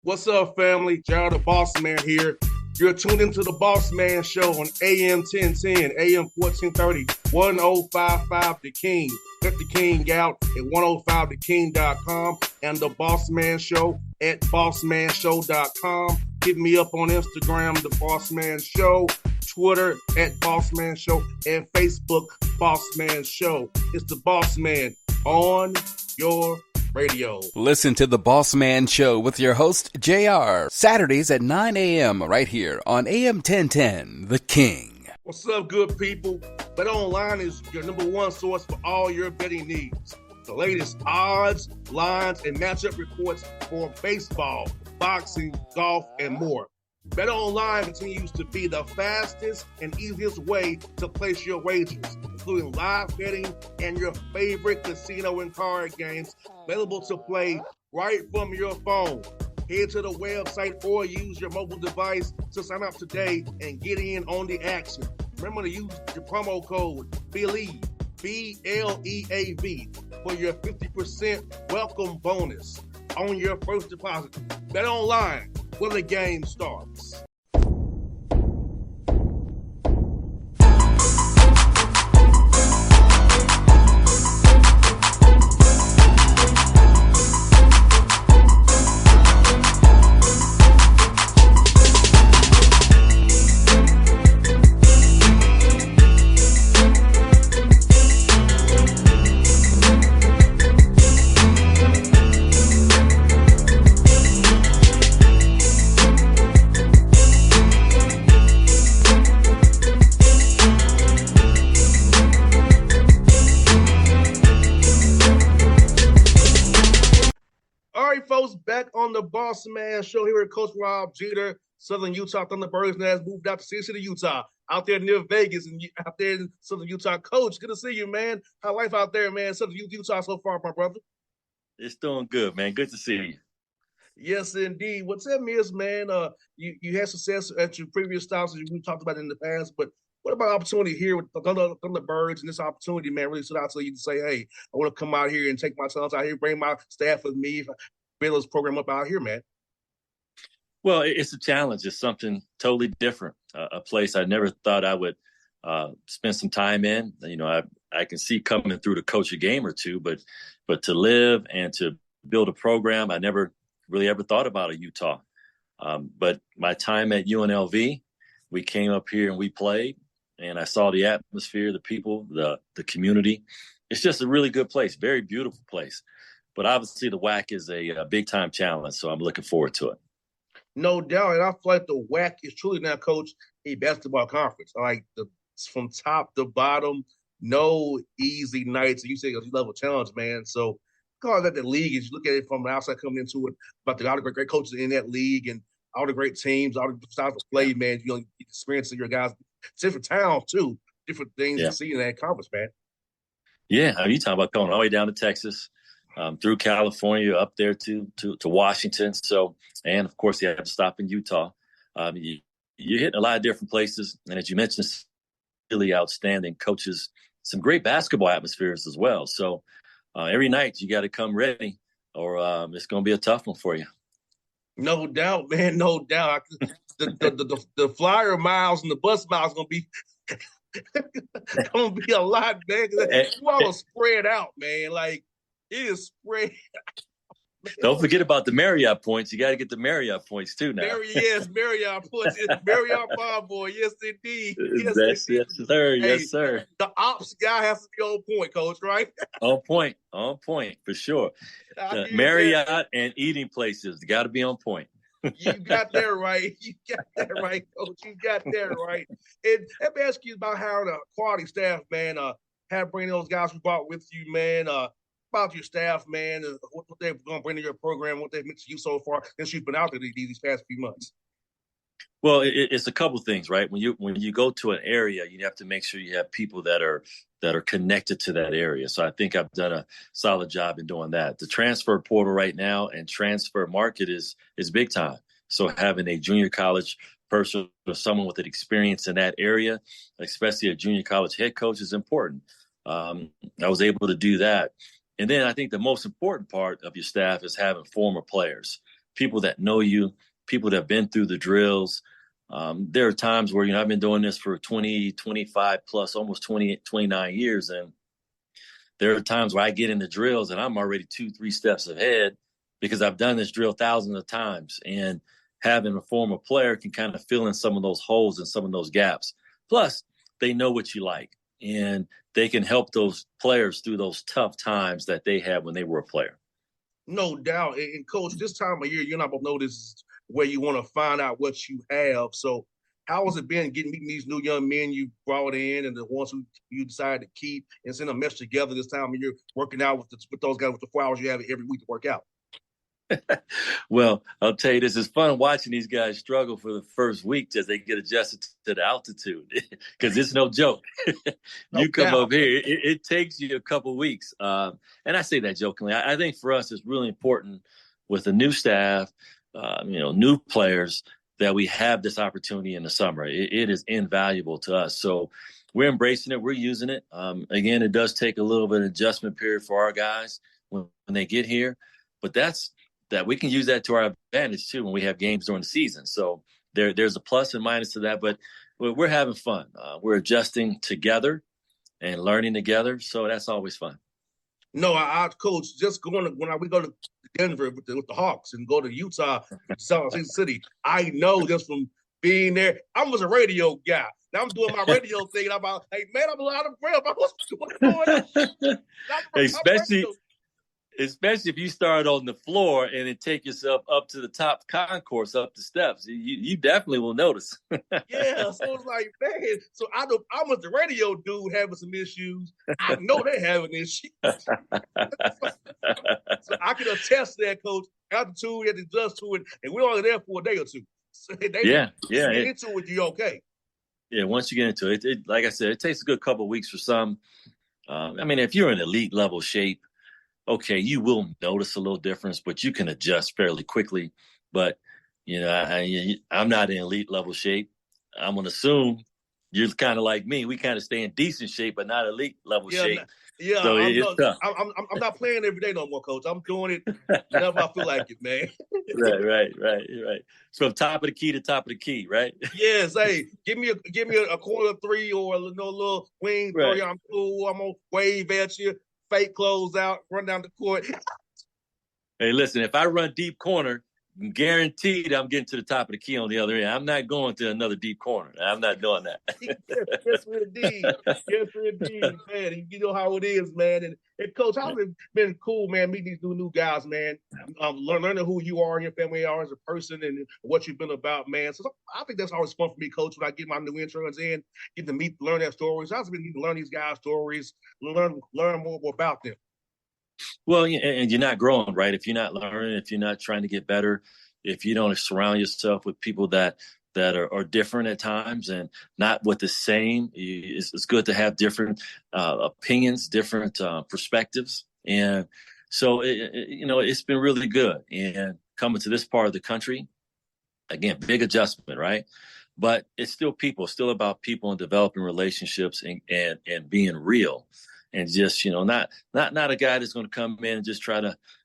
What's up, family? Gerald the Bossman here. You're tuned into the Bossman Show on AM 1010, AM 1430, 1055 The King. Check The King out at 105theking.com and the Bossman Show at bossmanshow.com. Hit me up on Instagram, The Bossman Show, Twitter at Bossman Show, and Facebook, Bossman Show. It's the Bossman on your radio. Listen to the Bossman Show with your host, JR, Saturdays at 9 a.m. right here on AM 1010, The King. What's up, good people? BetOnline is your number one source for all your betting needs. The latest odds, lines, and matchup reports for baseball, boxing, golf, and more. BetOnline continues to be the fastest and easiest way to place your wagers, including live betting and your favorite casino and card games available to play right from your phone. Head to the website or use your mobile device to sign up today and get in on the action. Remember to use your promo code BELIEVE, BLEAV, for your 50% welcome bonus on your first deposit. BetOnline, where the game starts. Back on the Bossman Show here with Coach Rob Jeter. Southern Utah Thunderbirds now has moved out to City, Utah, out there near Vegas and out there in Southern Utah. Coach, good to see you, man. How life out there, man? Southern Utah so far, my brother? It's doing good, man. Good to see you. Yes, indeed. Well, tell me is, man, you had success at your previous stops, as we talked about in the past, but what about opportunity here with the Thunderbirds and this opportunity, man, really stood out to you to say, hey, I want to come out here and take my talents out here, bring my staff with me, build this program up out here, man? Well, it's a challenge. It's something totally different. A place I never thought I would spend some time in. You know, I can see coming through to coach a game or two, but to live and to build a program, I never really ever thought about a Utah. But my time at UNLV, we came up here and we played, and I saw the atmosphere, the people, the community. It's just a really good place, very beautiful place. But obviously the WAC is a big-time challenge, so I'm looking forward to it. No doubt, and I feel like the WAC is truly now, Coach, a basketball conference. Like from top to bottom, no easy nights. And you say you love a challenge, man. So call that the league. As you look at it from the outside coming into it, about all the great coaches in that league and all the great teams, all the styles of play, man. You know, experiencing your guys, different towns too, different things you see in that conference, man. Yeah, I mean, you talking about going all the way down to Texas. Through California, up there to Washington. So, and of course, you have to stop in Utah. You're hitting a lot of different places. And as you mentioned, really outstanding coaches, some great basketball atmospheres as well. So every night you got to come ready or it's going to be a tough one for you. No doubt, man. No doubt. The flyer miles and the bus miles going to be a lot, man. You all spread out, man. Like, it is spread. Don't forget about the Marriott points. You got to get the Marriott points too now. Marriott points. Marriott Five Boy. Yes, indeed. Yes, yes, sir. Hey, yes, sir. The ops guy has to be on point, Coach, right? On point for sure. Marriott and eating places got to be on point. You got that right. Coach. You got that right. And let me ask you about how the quality staff, man, have bring those guys who brought with you, man. About your staff, man, what they're going to bring to your program, what they've meant to you so far since you've been out there these past few months. Well, it's a couple things, right? When you go to an area, you have to make sure you have people that are connected to that area. So I think I've done a solid job in doing that. The transfer portal right now and transfer market is big time. So having a junior college person or someone with an experience in that area, especially a junior college head coach, is important. I was able to do that. And then I think the most important part of your staff is having former players people that know you, people that have been through the drills. There are times where, I've been doing this for 20, 25 plus, almost 20, 29 years. And there are times where I get into drills and I'm already 2-3 steps ahead because I've done this drill thousands of times. And having a former player can kind of fill in some of those holes and some of those gaps. Plus, they know what you like, and they can help those players through those tough times that they had when they were a player. No doubt. And Coach, this time of year, you're not going to know this is where you want to find out what you have. So how has it been meeting these new young men you brought in and the ones who you decided to keep and send a mesh together this time of year, working out with those guys with the 4 hours you have every week to work out? Well, I'll tell you, this is fun watching these guys struggle for the first week as they get adjusted to the altitude, because it's no joke. You come up here, it takes you a couple of weeks. And I say that jokingly. I think for us, it's really important with the new staff, new players, that we have this opportunity in the summer. It is invaluable to us. So we're embracing it. We're using it. Again, it does take a little bit of adjustment period for our guys when they get here, but that we can use that to our advantage too when we have games during the season. So there's a plus and minus to that, but we're having fun. We're adjusting together and learning together. So that's always fun. No, I coach, just we go to Denver with the Hawks and go to Utah, Salt Lake City. I know just from being there, I was a radio guy. Now I'm doing my radio thing. And I'm like, hey, man, I'm a lot of breath. What's going on? Especially if you start on the floor and then take yourself up to the top concourse, up the steps, you definitely will notice. Yeah, so it's like, man. So I was the radio dude having some issues. I know they're having issues. So I can attest to that, Coach. Altitude, you have to adjust to it, and we're only there for a day or two. So get into it, you're okay. Yeah, once you get into it, like I said, it takes a good couple of weeks for some. If you're in elite level shape, okay, you will notice a little difference, but you can adjust fairly quickly. But, I'm not in elite level shape. I'm going to assume you're kind of like me. We kind of stay in decent shape, but not elite level shape. Yeah, so it's tough. I'm not playing every day no more, Coach. I'm doing it whenever I feel like it, man. Right. From top of the key to top of the key, right? Yes. Hey, give me a corner three or a little wing three. I'm cool. I'm gonna wave at you. Fake close out, run down the court. Hey, listen, if I run deep corner, guaranteed I'm getting to the top of the key on the other end. I'm not going to another deep corner. I'm not doing that. Yes, indeed. Yes, indeed, man. You know how it is, man. And Coach, how has it been cool, man, meeting these new guys, man. Learning who you are and your family are as a person and what you've been about, man. So I think that's always fun for me, Coach, when I get my new interns in, get to learn their stories. I've been getting to learn these guys' stories, learn more about them. Well, and you're not growing, right? If you're not learning, if you're not trying to get better, if you don't surround yourself with people that are different at times and not with the same, it's good to have different opinions, different perspectives. And so, it's been really good. And coming to this part of the country, again, big adjustment, right? But it's still people, it's still about people and developing relationships and being real. And just, not a guy that's going to come in and just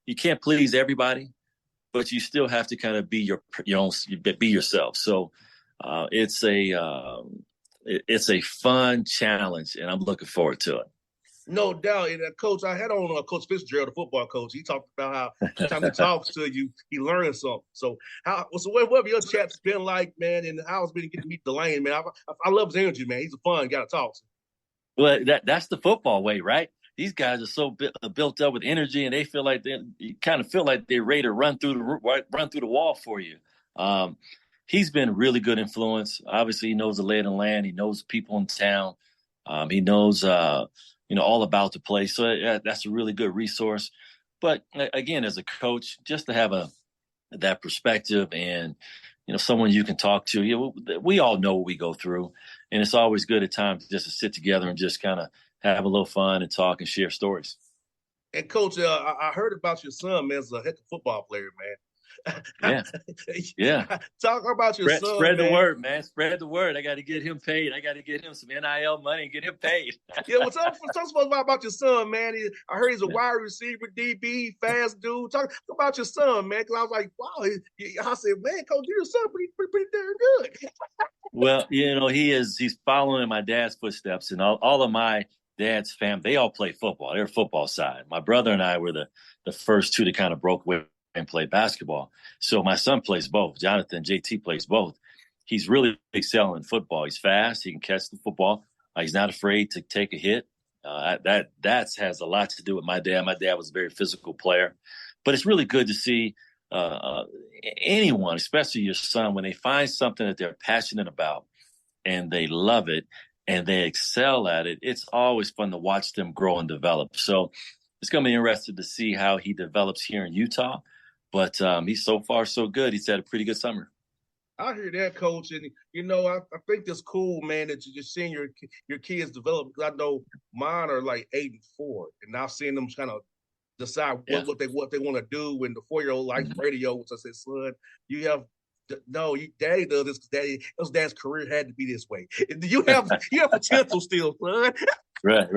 you can't please everybody, but you still have to kind of be your own, be yourself. So it's a fun challenge, and I'm looking forward to it. No doubt. And Coach, I had on Coach Fitzgerald, the football coach. He talked about how every time he talks to you, he learns something. So what have your chats been like, man, and how it's been getting to meet Delane, man? I love his energy, man. He's a fun guy to talk to. Well, that's the football way, right? These guys are so built up with energy, and they feel like you kind of feel like they're ready to run through the wall for you. He's been a really good influence. Obviously, he knows the lay of the land. He knows people in town. He knows, all about the place. So that's a really good resource. But again, as a coach, just to have that perspective and someone you can talk to. We all know what we go through, and it's always good at times just to sit together and just kind of have a little fun and talk and share stories. And Coach, I heard about your son, man, as a heck of football player, man. Yeah. Yeah. Talk about your son, Spread man. the word, man. Spread the word. I got to get him paid. I got to get him some NIL money and get him paid. Yeah, well, talk about your son, man. I heard he's a wide receiver, DB, fast dude. Talk about your son, man. Because I was like, wow. I said, man, Coach, your son pretty darn good. Well, he's following in my dad's footsteps, and all of my dad's family, they all play football. They're football side. My brother and I were the first two to kind of broke away and play basketball. So my son plays both. Jonathan, JT plays both. He's really excelling in football. He's fast. He can catch the football. He's not afraid to take a hit. That has a lot to do with my dad. My dad was a very physical player. But it's really good to see anyone, especially your son, when they find something that they're passionate about and they love it and they excel at it, it's always fun to watch them grow and develop. So it's going to be interesting to see how he develops here in Utah. But he's so far so good. He's had a pretty good summer. I hear that, Coach, and I think that's cool, man, that you're just seeing your kids develop. Because I know mine are like 8 and 4, and I've seen them kind of decide what they want to do. When the 4-year-old likes radio, which I said, son, Daddy does this because Dad's career had to be this way. You have potential still, son. Right.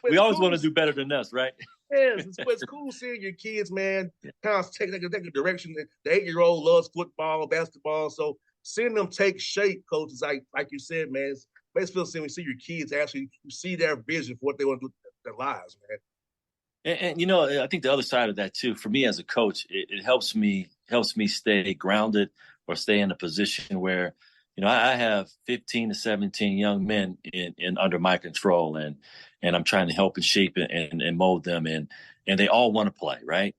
We always want to do better than us, right? Yes, it's cool seeing your kids, man, kind of take a direction. The 8-year-old loves football, basketball, so seeing them take shape, Coach, is like you said, man. It's basically seeing we see your kids actually see their vision for what they want to do with their lives, man. And I think the other side of that too, for me as a coach, it helps me stay grounded or stay in a position where, I have 15 to 17 young men in under my control, and I'm trying to help and shape and mold them, and they all want to play, right?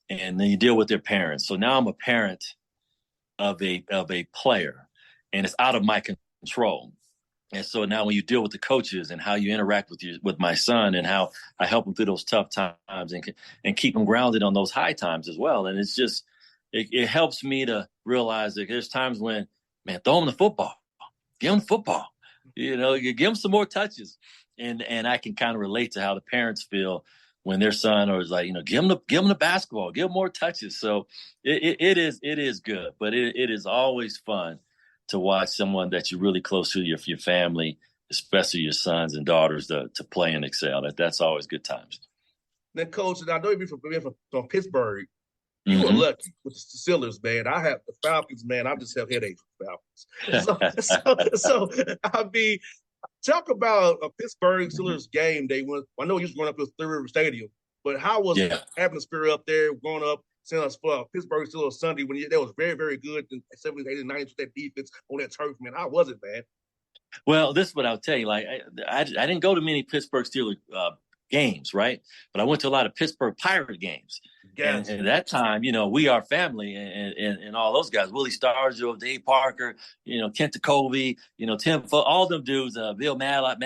And then you deal with their parents. So now I'm a parent of a player, and it's out of my control. And so now when you deal with the coaches and how you interact with my son and how I help him through those tough times and keep him grounded on those high times as well. And it's just, it helps me to realize that there's times when, man, throw him the football, give him the football, give him some more touches. And I can kind of relate to how the parents feel when their son or is like, give him the basketball, give him more touches. So it is good, but it is always fun to watch someone that you're really close to, your family, especially your sons and daughters, to play and excel. That's always good times. Then, Coach, and I know you're from Pittsburgh. You were lucky with the Steelers, man. I have the Falcons, man. I just have headaches with Falcons. So I mean, talk about a Pittsburgh Steelers game day. I know you was growing up at Three River Stadium, but how was the atmosphere up there growing up? Seeing us for Pittsburgh Steelers Sunday when that was very, very good in 70s, 80s, 90s with that defense on that turf, man. How was it, man? Well, this is what I'll tell you. Like, I didn't go to many Pittsburgh Steelers games, right? But I went to a lot of Pittsburgh Pirate games. And at that time, we are family and all those guys, Willie Stargell, Dave Parker, Kent Jacoby, Tim, all them dudes, Bill Maddox,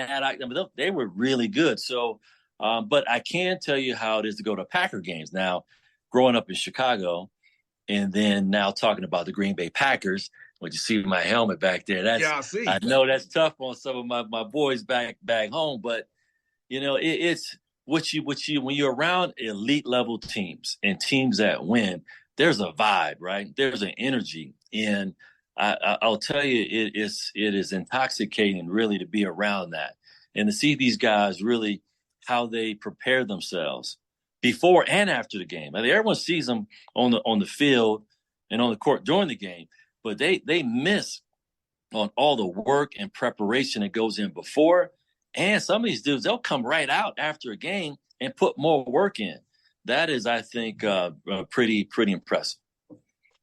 they were really good. So, but I can tell you how it is to go to Packer games. Now, growing up in Chicago and then now talking about the Green Bay Packers, when you see my helmet back there, I know that's tough on some of my boys back home, but it's when you're around elite level teams and teams that win, there's a vibe, right? There's an energy, and I'll tell you, it is intoxicating really to be around that and to see these guys really how they prepare themselves before and after the game. I mean, everyone sees them on the field and on the court during the game, but they miss on all the work and preparation that goes in before. And some of these dudes, they'll come right out after a game and put more work in. That is, I think, pretty impressive.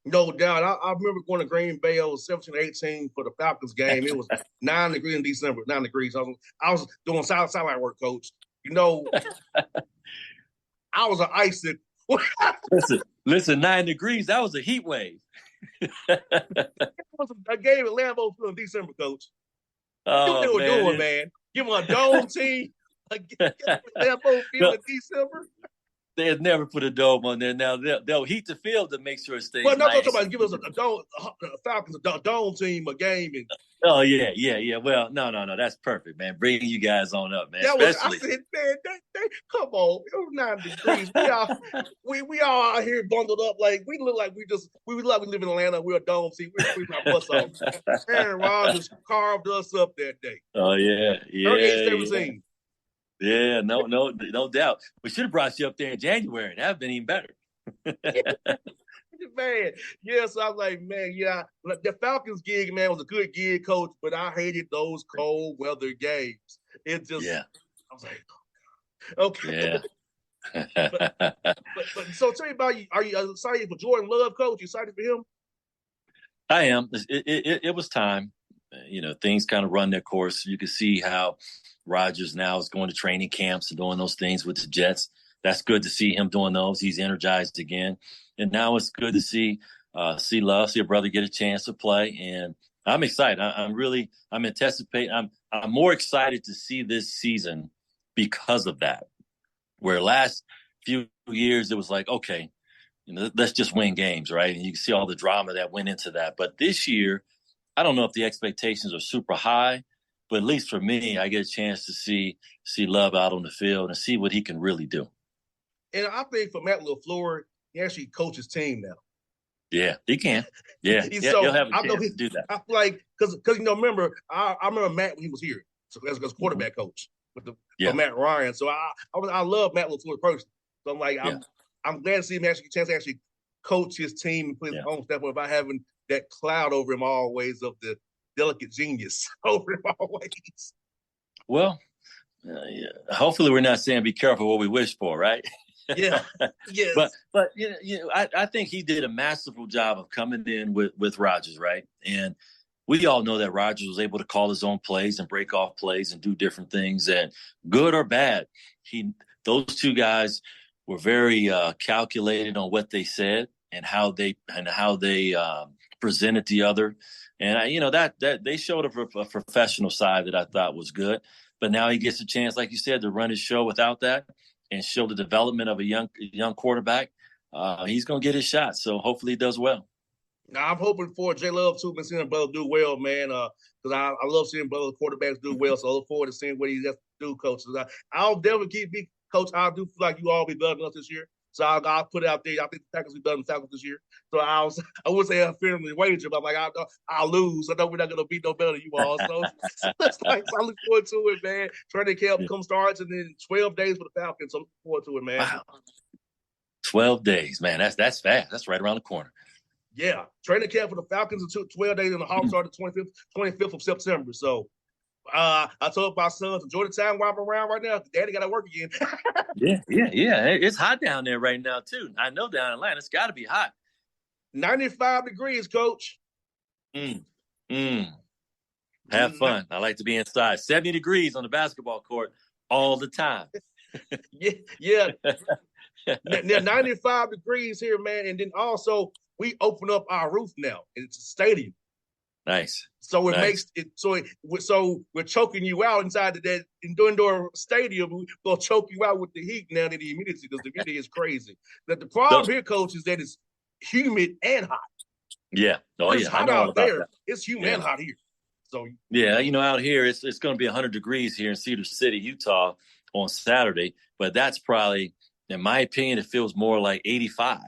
No doubt. I remember going to Green Bay. I was 17, 18 for the Falcons game. It was 9 degrees in December, 9 degrees. I was doing sideline work, Coach. I was an icicle. Listen, 9 degrees, that was a heat wave. A game at Lambeau Field in December, Coach. What they were doing, man. Give them a dome team. Lambeau Field in December. they'd never put a dome on there. Now they'll heat the field to make sure it stays Well, no, nice. talking about give us a dome, Falcons a dome team a game. And oh yeah. Well, no, that's perfect, man. Bringing you guys on up, man. I said, man, they come on, it was 9 degrees. We all out here bundled up like we look like we live in Atlanta. We're a dome team. We're freezing our butts off. Aaron Rodgers carved us up that day. Oh yeah. 38-17. Yeah, no doubt. We should have brought you up there in January. That'd have been even better. Man, so I was like, man, yeah, the Falcons gig, man, was a good gig, coach, but I hated those cold weather games. It just, I was like, oh, okay. Yeah. but so tell me about you. Are you excited for Jordan Love, coach? You excited for him? I am. It was time. Things kind of run their course. You can see how Rodgers now is going to training camps and doing those things with the Jets. That's good to see him doing those. He's energized again. And now it's good to see Love, see a brother get a chance to play. And I'm excited. I'm anticipating. I'm more excited to see this season because of that. Where last few years, it was like, okay, let's just win games, right? And you can see all the drama that went into that. But this year, I don't know if the expectations are super high, but at least for me, I get a chance to see Love out on the field and see what he can really do. And I think for Matt LaFleur, he actually coaches his team now. Yeah, he can. Yeah, so he'll have a chance to do that. I feel like because remember, I remember Matt when he was here, so as quarterback coach with for Matt Ryan. So I love Matt LaFleur personally. So I'm like I'm glad to see him actually chance to actually coach his team and put his own stuff without having that cloud over him always of the delicate genius over him always. Well, hopefully we're not saying be careful what we wish for, right? Yeah, yes. But I think he did a masterful job of coming in with Rodgers, right? And we all know that Rodgers was able to call his own plays and break off plays and do different things, and good or bad, those two guys were very calculated on what they said and how they presented the other. And that they showed a professional side that I thought was good. But now he gets a chance, like you said, to run his show without that and show the development of a young quarterback. He's going to get his shot. So hopefully he does well. Now I'm hoping for J Love too. Been seeing him brother do well, man. Because I love seeing brother quarterbacks do well. So I look forward to seeing what he has to do, coach. I'll definitely keep me, coach. I do feel like you all be better than us this year. So I'll put it out there. I think the Packers will be better than the Falcons this year. So I would say a fairly wager, but I'm like, I'll lose. I know we're not going to beat no better than you all. So that's like, I look forward to it, man. Training camp starts, and then 12 days for the Falcons. So I look forward to it, man. Wow. 12 days, man. That's fast. That's right around the corner. Yeah. Training camp for the Falcons is 12 days, and the Hawks start the 25th of September. So I told my sons, enjoy the time while I'm around right now. Daddy got to work again. Yeah. It's hot down there right now, too. I know down in Atlanta, it's got to be hot. 95 degrees, coach. Have fun. I like to be inside. 70 degrees on the basketball court all the time. Yeah. Now 95 degrees here, man. And then also, we open up our roof now. It's a stadium. Nice. So it makes it so we're choking you out inside that indoor stadium. We're gonna choke you out with the heat now that the humidity, because the humidity is crazy. The problem here, coach, is that it's humid and hot. Yeah. It's hot out there. That. It's humid and hot here. So out here it's going to be 100 degrees here in Cedar City, Utah on Saturday, but that's probably, in my opinion, it feels more like 85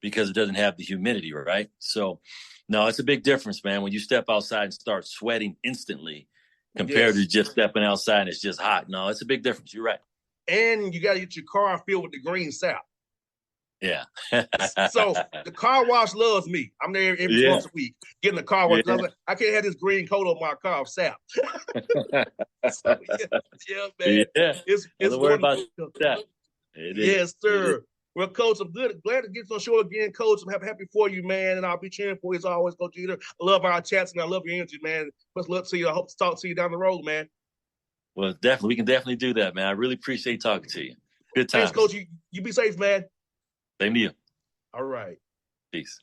because it doesn't have the humidity, right? So, no, it's a big difference, man, when you step outside and start sweating instantly compared to just stepping outside and it's just hot. No, it's a big difference. You're right. And you got to get your car filled with the green sap. Yeah. So the car wash loves me. I'm there every once a week getting the car wash. Yeah. I can't have this green coat on my car of sap. So, man. Yeah. It's don't worry about that. Yes, sir. Well, Coach, I'm glad to get on the show again, Coach. I'm happy for you, man, and I'll be cheering for you as always, Coach Jeter. I love our chats, and I love your energy, man. Much luck to you. I hope to talk to you down the road, man. Well, definitely. We can definitely do that, man. I really appreciate talking to you. Good times. Thanks, Coach. You be safe, man. Same to you. All right. Peace.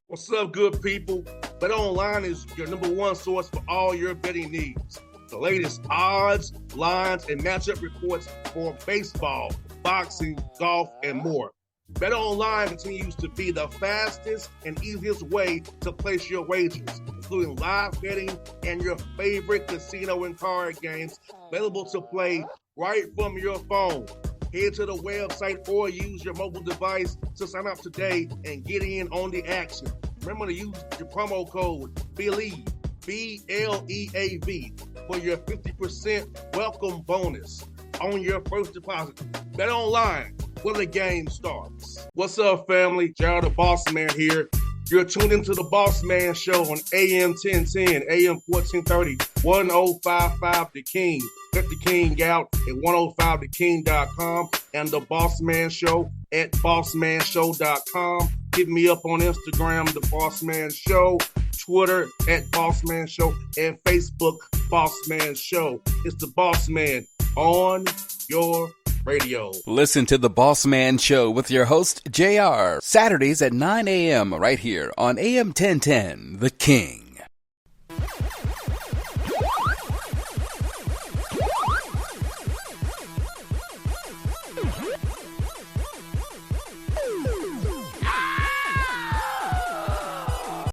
What's up, good people? Bet Online is your number one source for all your betting needs. The latest odds, lines, and matchup reports for baseball, boxing, golf, and more. BetOnline continues to be the fastest and easiest way to place your wagers, including live betting and your favorite casino and card games available to play right from your phone. Head to the website or use your mobile device to sign up today and get in on the action. Remember to use your promo code BELIEVE, BLEAV, for your 50% welcome bonus on your first deposit. BetOnline, where the game starts. What's up, family? Jared the Bossman here. You're tuned into the Bossman Show on AM 1010, AM 1430, 1055 The King. Let the King out at 105theking.com and the Bossman Show at bossmanshow.com. Hit me up on Instagram, The Bossman Show, Twitter at Bossman Show, and Facebook, Bossman Show. It's the Bossman on your radio. Listen to the Bossman Show with your host, JR, Saturdays at 9 a.m. right here on AM 1010, The King.